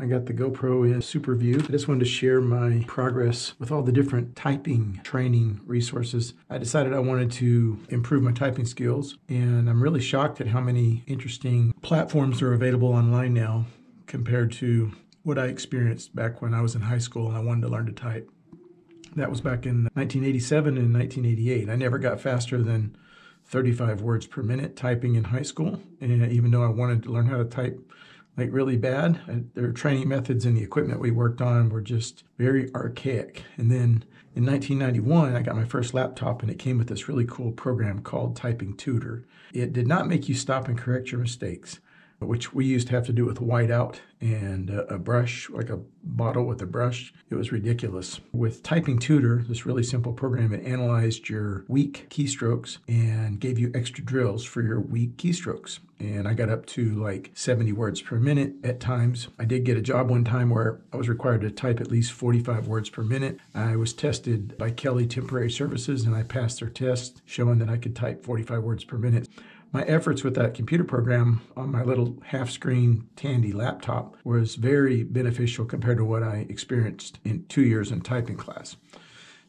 I got the GoPro in super view. I just wanted to share my progress with all the different typing training resources. I decided I wanted to improve my typing skills, and I'm really shocked at how many interesting platforms are available online now compared to what I experienced back when I was in high school and I wanted to learn to type. That was back in 1987 and 1988. I never got faster than 35 words per minute typing in high school, and even though I wanted to learn how to type like really bad, their training methods and the equipment we worked on were just very archaic. And then in 1991, I got my first laptop, and it came with this really cool program called Typing Tutor. It did not make you stop and correct your mistakes, which we used to have to do with whiteout and a brush, like a bottle with a brush. It was ridiculous. With Typing Tutor, this really simple program, it analyzed your weak keystrokes and gave you extra drills for your weak keystrokes. And I got up to like 70 words per minute at times. I did get a job one time where I was required to type at least 45 words per minute. I was tested by Kelly Temporary Services, and I passed their test showing that I could type 45 words per minute. My efforts with that computer program on my little half-screen Tandy laptop was very beneficial compared to what I experienced in 2 years in typing class.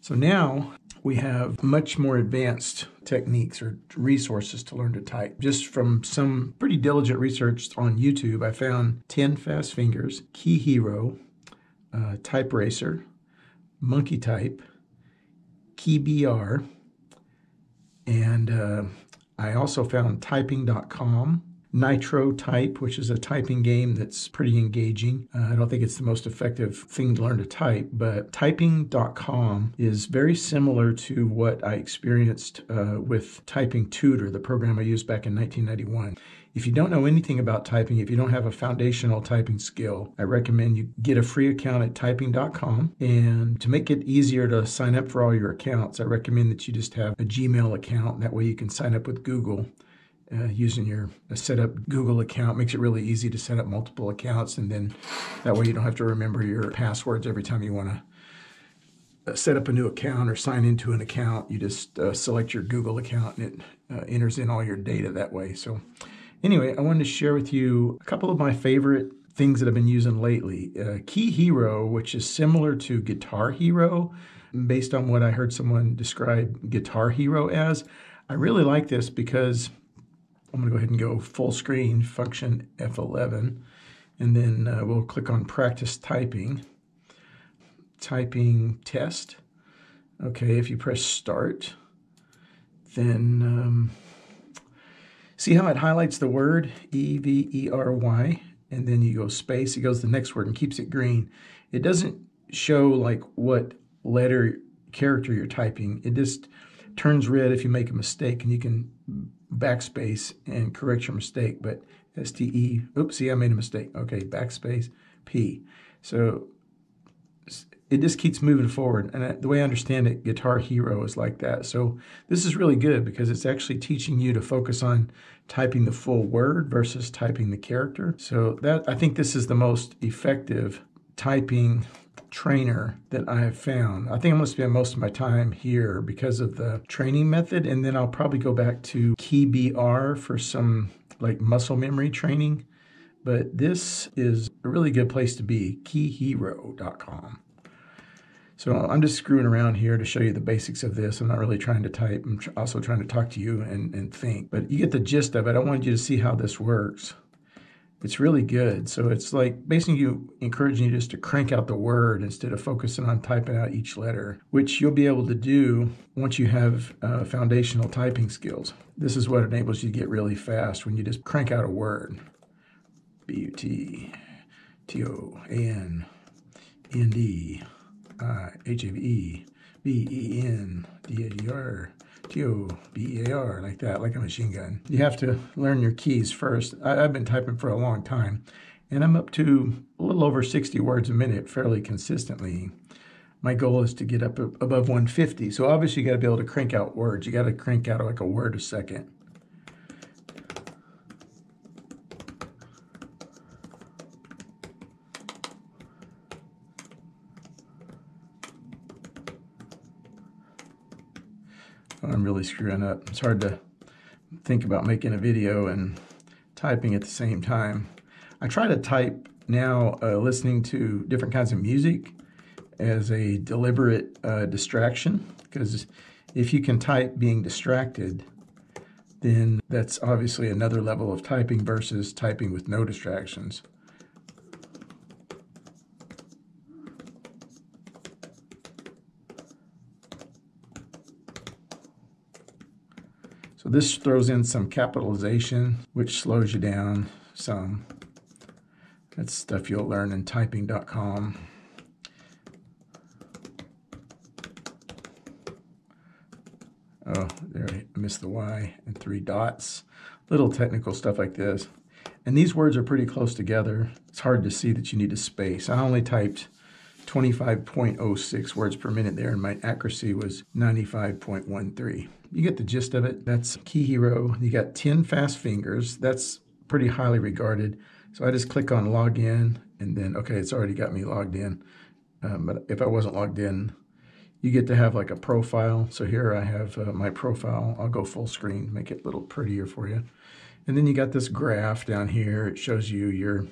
So now we have much more advanced techniques or resources to learn to type. Just from some pretty diligent research on YouTube, I found 10 Fast Fingers, KeyHero, TypeRacer, MonkeyType, KeyBR, and I also found typing.com, NitroType, which is a typing game that's pretty engaging. I don't think it's the most effective thing to learn to type, but typing.com is very similar to what I experienced with Typing Tutor, the program I used back in 1991. If you don't know anything about typing, if you don't have a foundational typing skill, I recommend you get a free account at typing.com. And to make it easier to sign up for all your accounts, I recommend that you just have a Gmail account. That way you can sign up with Google using your set up Google account. Makes it really easy to set up multiple accounts, and then that way you don't have to remember your passwords every time you want to set up a new account or sign into an account. You just select your Google account, and it enters in all your data that way. So anyway, I wanted to share with you a couple of my favorite things that I've been using lately. KeyHero, which is similar to Guitar Hero, based on what I heard someone describe Guitar Hero as. I really like this because I'm going to go ahead and go full screen, function F11, and then we'll click on practice typing, typing test. Okay, if you press start, then see how it highlights the word, E-V-E-R-Y, and then you go space, it goes to the next word and keeps it green. It doesn't show like what letter, character you're typing. It just turns red if you make a mistake, and you can backspace and correct your mistake, but S-T-E, oops, see, I made a mistake. Okay, backspace, P. So it just keeps moving forward, and the way I understand it, Guitar Hero is like that. So this is really good because it's actually teaching you to focus on typing the full word versus typing the character. So that, I think this is the most effective typing trainer that I have found. I think I'm going to spend most of my time here because of the training method, and then I'll probably go back to KeyBR for some like muscle memory training. But this is a really good place to be, KeyHero.com. So I'm just screwing around here to show you the basics of this. I'm not really trying to type. I'm also trying to talk to you and think. But you get the gist of it. I wanted you to see how this works. It's really good. So it's like basically encouraging you just to crank out the word instead of focusing on typing out each letter, which you'll be able to do once you have foundational typing skills. This is what enables you to get really fast when you just crank out a word. B-U-T-T-O-A-N-N-D. H-A-V-E-B-E-N-D-A-D-R T-O-B-E-A-R, like that, like a machine gun. You have to learn your keys first. I've been typing for a long time, and I'm up to a little over 60 words a minute fairly consistently. My goal is to get up above 150. So obviously you got to be able to crank out words. You got to crank out like a word a second. I'm really screwing up. It's hard to think about making a video and typing at the same time. I try to type now listening to different kinds of music as a deliberate distraction, because if you can type being distracted, then that's obviously another level of typing versus typing with no distractions. So this throws in some capitalization, which slows you down some. That's stuff you'll learn in typing.com. Oh, there, I missed the Y and 3 dots. Little technical stuff like this. And these words are pretty close together. It's hard to see that you need a space. I only typed 25.06 words per minute there, and my accuracy was 95.13. You get the gist of it. That's KeyHero. You got 10 fast fingers. That's pretty highly regarded. So I just click on login, and then, okay, it's already got me logged in. But if I wasn't logged in, you get to have like a profile. So here I have my profile. I'll go full screen, make it a little prettier for you. And then you got this graph down here. It shows you your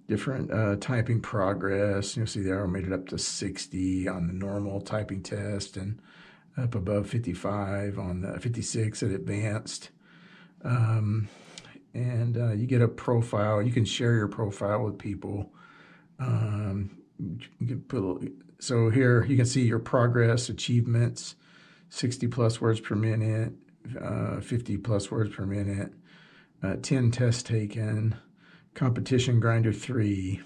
different typing progress. You'll see there I made it up to 60 on the normal typing test and up above 55 on the 56 at advanced. You get a profile. You can share your profile with people. You can put so here you can see your progress, achievements, 60 plus words per minute, 50 plus words per minute, 10 tests taken, competition grinder 3.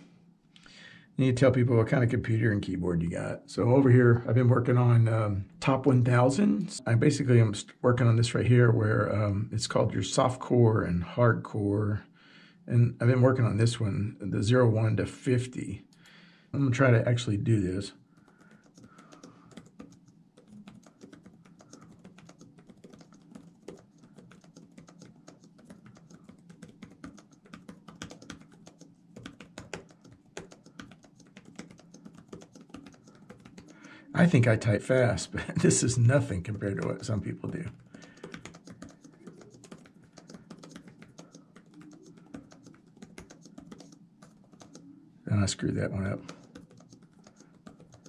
And you tell people what kind of computer and keyboard you got. So over here, I've been working on top 1000. I basically am working on this right here where it's called your soft core and hard core. And I've been working on this one, the 01 to 50. I'm gonna try to actually do this. I think I type fast, but this is nothing compared to what some people do. And I screwed that one up.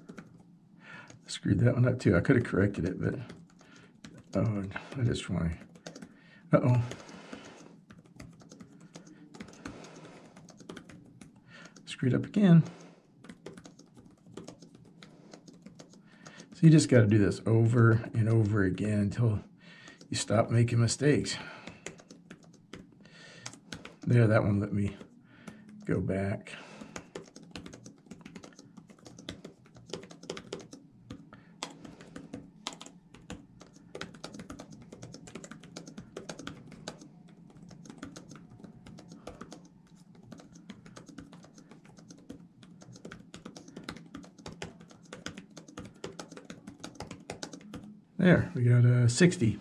I screwed that one up too. I could have corrected it, but oh, I just want to. Uh-oh. Screwed up again. So you just got to do this over and over again until you stop making mistakes. There, that one let me go back. There, we got 60.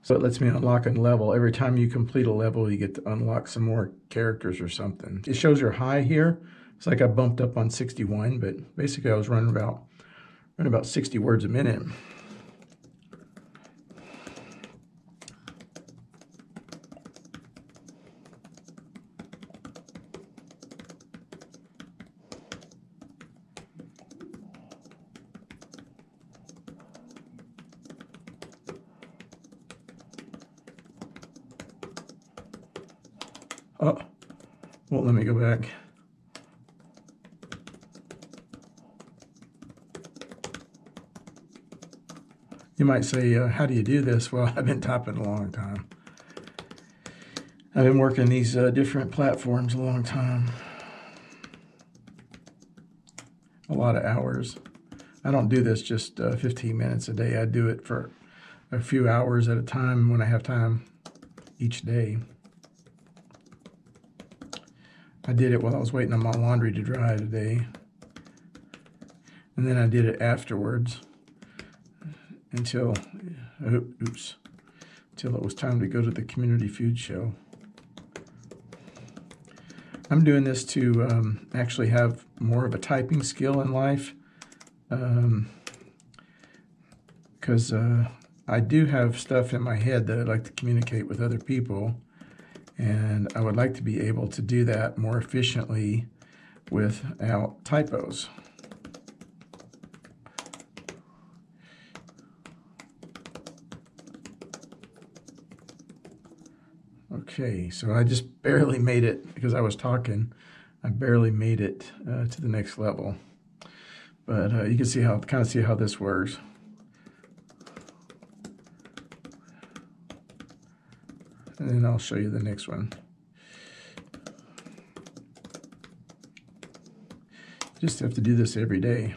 So it lets me unlock a level. Every time you complete a level, you get to unlock some more characters or something. It shows your high here. It's like I bumped up on 61, but basically I was running about 60 words a minute. Oh, won't let me go back. You might say, how do you do this? Well, I've been typing a long time. I've been working these different platforms a long time. A lot of hours. I don't do this just 15 minutes a day. I do it for a few hours at a time when I have time each day. I did it while I was waiting on my laundry to dry today. And then I did it afterwards until it was time to go to the community food show. I'm doing this to actually have more of a typing skill in life, because I do have stuff in my head that I'd like to communicate with other people. And I would like to be able to do that more efficiently without typos. Okay, so I just barely made it because I was talking. I barely made it to the next level. But you can see kind of see how this works. And then I'll show you the next one. Just have to do this every day.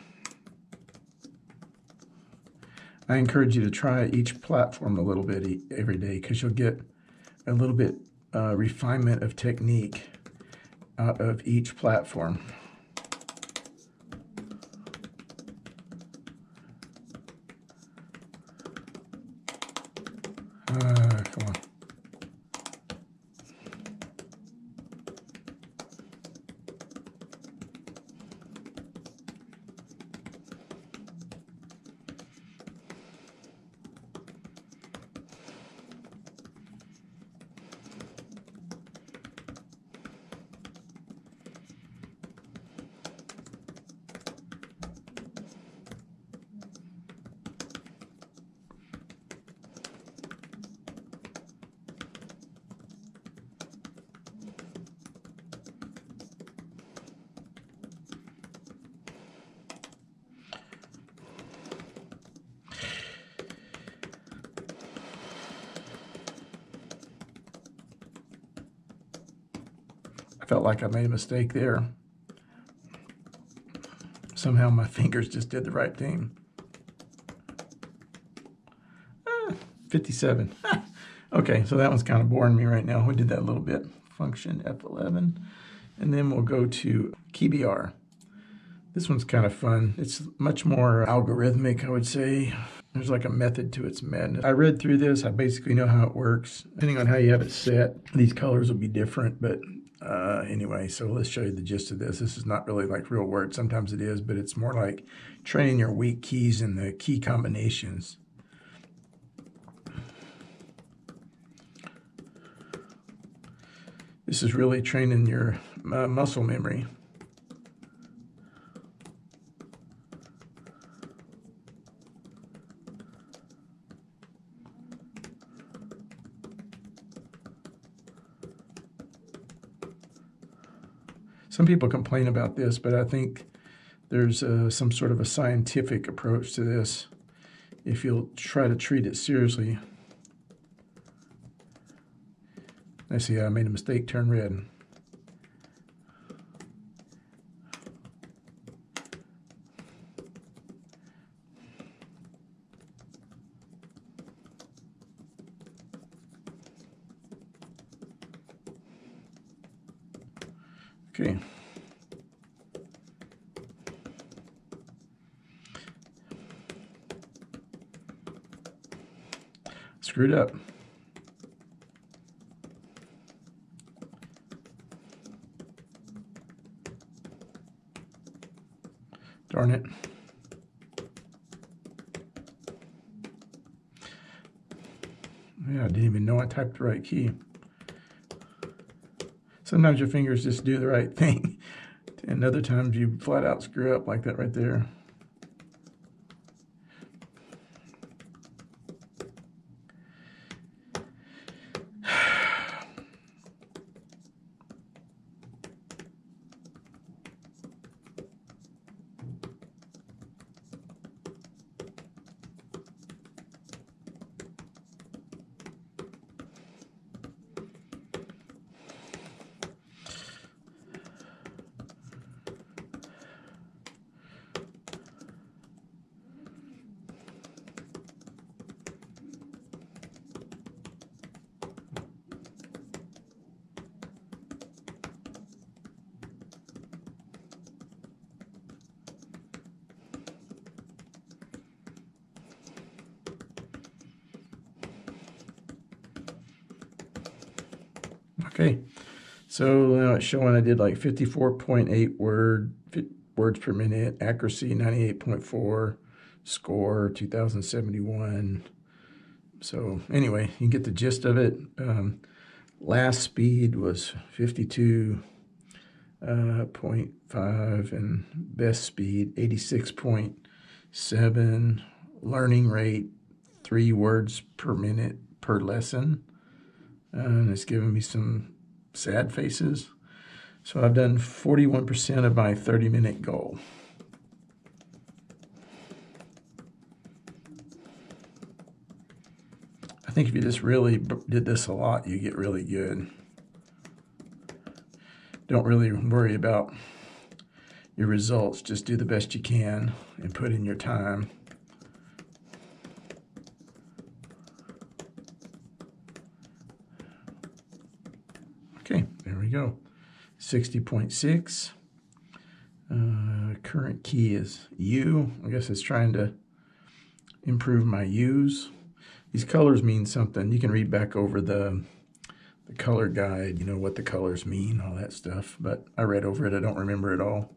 I encourage you to try each platform a little bit every day, because you'll get a little bit refinement of technique out of each platform. Come on. I felt like I made a mistake there. Somehow my fingers just did the right thing. 57. Okay, so that one's kind of boring me right now. We did that a little bit. Function F11. And then we'll go to KeyBR. This one's kind of fun. It's much more algorithmic, I would say. There's like a method to its madness. I read through this. I basically know how it works. Depending on how you have it set, these colors will be different, but anyway, so let's show you the gist of this. This is not really like real words. Sometimes it is, but it's more like training your weak keys and the key combinations. This is really training your muscle memory. Some people complain about this, but I think there's some sort of a scientific approach to this if you'll try to treat it seriously. I see I made a mistake, turn red. Okay. Screwed up. Darn it. Yeah, I didn't even know I typed the right key. Sometimes your fingers just do the right thing, and other times you flat out screw up like that right there. Okay, so it's showing I did like 54.8 words per minute, accuracy 98.4, score 2071. So anyway, you can get the gist of it. last speed was 52.5 and best speed 86.7. Learning rate 3 words per minute per lesson. And it's giving me some sad faces. So I've done 41% of my 30-minute goal. I think if you just really did this a lot, you get really good. Don't really worry about your results. Just do the best you can and put in your time. Okay, there we go. 60.6. Current key is U. I guess it's trying to improve my U's. These colors mean something. You can read back over the color guide, you know, what the colors mean, all that stuff. But I read over it. I don't remember it all.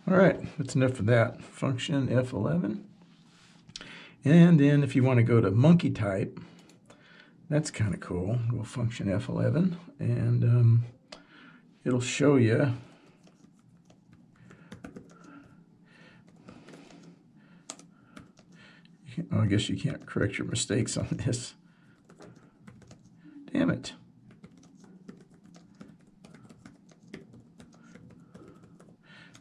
All right, that's enough of that. Function F11. And then if you want to go to MonkeyType, that's kind of cool. Go function F11, and it'll show you oh, I guess you can't correct your mistakes on this. Damn it.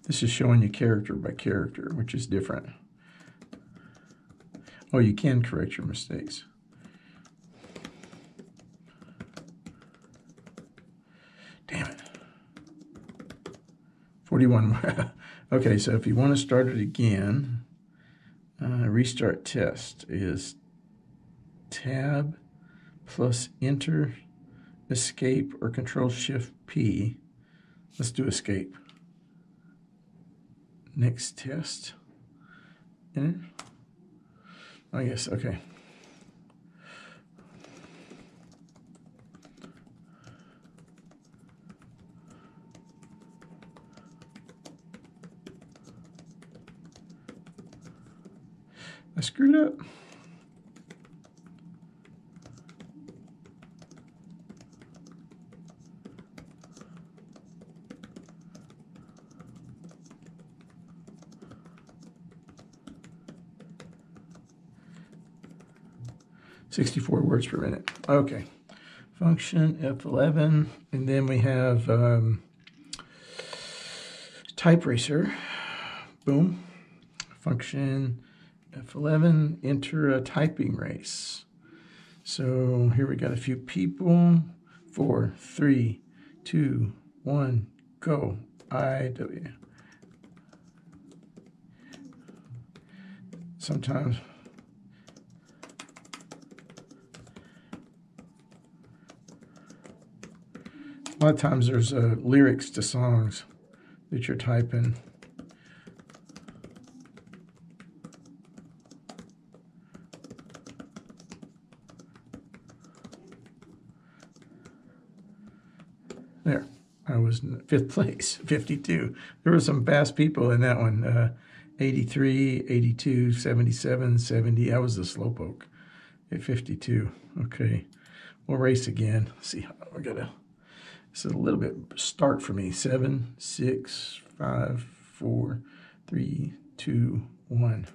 This is showing you character by character, which is different. Oh, you can correct your mistakes. Damn it. 41. Okay, so if you want to start it again, restart test is tab plus enter, escape, or control shift P. Let's do escape. Next test. Enter. I guess, okay. I screwed up. .64 words per minute. Okay. Function F11, and then we have TypeRacer. Boom. Function F11, enter a typing race. So here we got a few people. 4, 3, 2, 1, go. IW. Sometimes a lot of times there's lyrics to songs that you're typing. There, I was in 5th place, 52. There were some fast people in that one. 83, 82, 77, 70. I was the slowpoke at 52. Okay, we'll race again. Let's see how we got to. This is a little bit start for me. 7, 6, 5, 4, 3, 2, 1.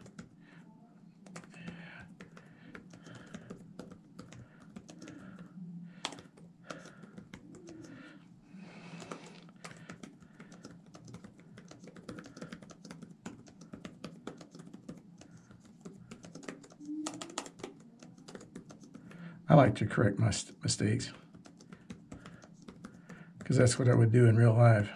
I like to correct my mistakes, because that's what I would do in real life.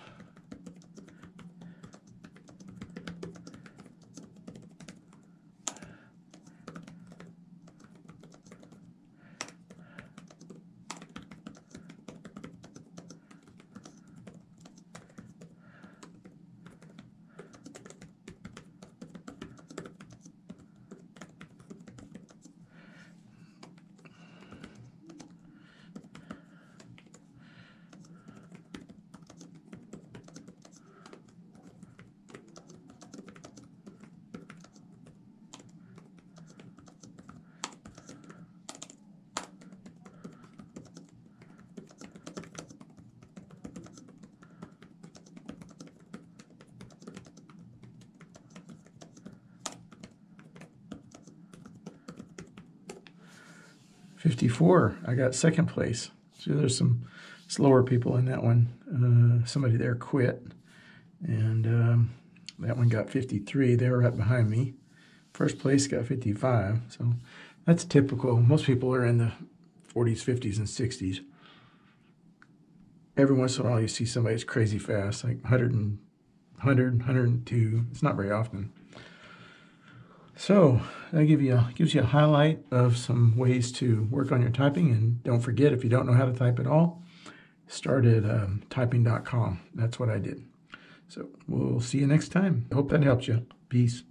54. I got second place. So there's some slower people in that one. Somebody there quit. And that one got 53. They were right behind me. First place got 55. So that's typical. Most people are in the 40s, 50s, and 60s. Every once in a while you see somebody that's crazy fast, like 100, 102. It's not very often. So that gives you a highlight of some ways to work on your typing. And don't forget, if you don't know how to type at all, start at typing.com. That's what I did. So we'll see you next time. Hope that helps you. Peace.